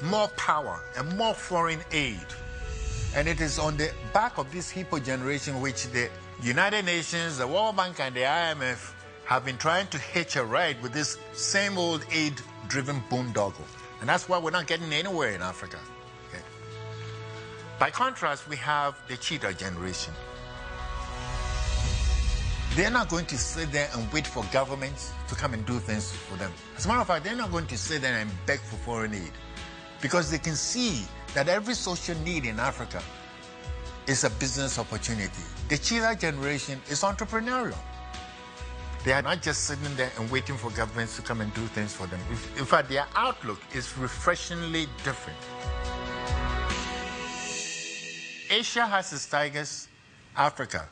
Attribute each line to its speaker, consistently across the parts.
Speaker 1: more power and more foreign aid. And it is on the back of this hippo generation which the United Nations, the World Bank, and the IMF have been trying to hitch a ride with this same old aid-driven boondoggle. And that's why we're not getting anywhere in Africa. Okay? By contrast, we have the cheetah generation. They're not going to sit there and wait for governments to come and do things for them. As a matter of fact, they're not going to sit there and beg for foreign aid because they can see that every social need in Africa is a business opportunity. The cheetah generation is entrepreneurial. They are not just sitting there and waiting for governments to come and do things for them. In fact, their outlook is refreshingly different. Asia has its tigers, Africa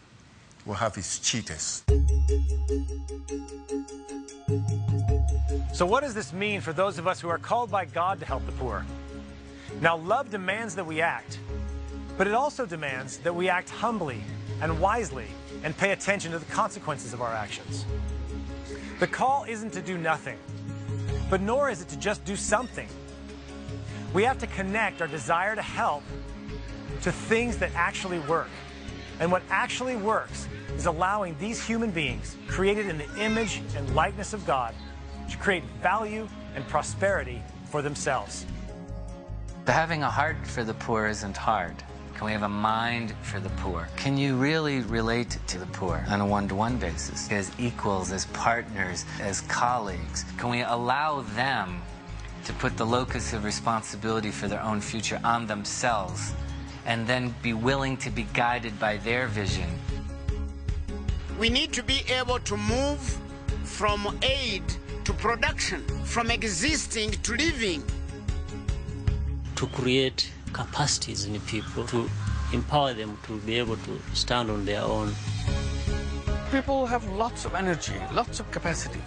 Speaker 1: will have its cheetahs.
Speaker 2: So what does this mean for those of us who are called by God to help the poor? Now, love demands that we act, but it also demands that we act humbly and wisely and pay attention to the consequences of our actions. The call isn't to do nothing, but nor is it to just do something. We have to connect our desire to help to things that actually work. And what actually works is allowing these human beings, created in the image and likeness of God, to create value and prosperity for themselves.
Speaker 3: Having a heart for the poor isn't hard. Can we have a mind for the poor? Can you really relate to the poor on a one-to-one basis, as equals, as partners, as colleagues? Can we allow them to put the locus of responsibility for their own future on themselves and then be willing to be guided by their vision?
Speaker 4: We need to be able to move from aid to production, from existing to living.
Speaker 5: To create capacities in people, to empower them to be able to stand on their own.
Speaker 6: People have lots of energy, lots of capacity.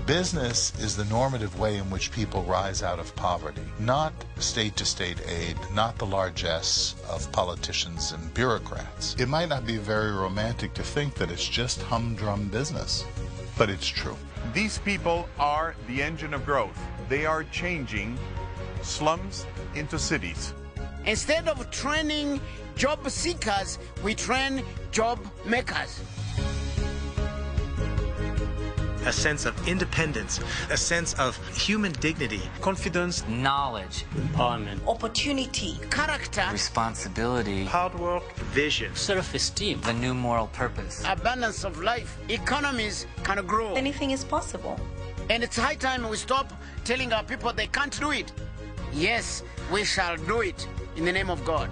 Speaker 7: Business is the normative way in which people rise out of poverty, not state-to-state aid, not the largesse of politicians and bureaucrats. It might not be very romantic to think that it's just humdrum business, but it's true.
Speaker 8: These people are the engine of growth. They are changing slums into cities.
Speaker 4: Instead of training job seekers, we train job makers.
Speaker 9: A sense of independence, a sense of human dignity, confidence,
Speaker 3: knowledge,
Speaker 5: empowerment,
Speaker 4: opportunity, character,
Speaker 3: responsibility,
Speaker 9: hard work, vision,
Speaker 5: self-esteem,
Speaker 3: the new moral purpose,
Speaker 4: abundance of life. Economies can grow.
Speaker 10: Anything is possible.
Speaker 4: And it's high time we stop telling our people they can't do it. Yes, we shall do it in the name of God.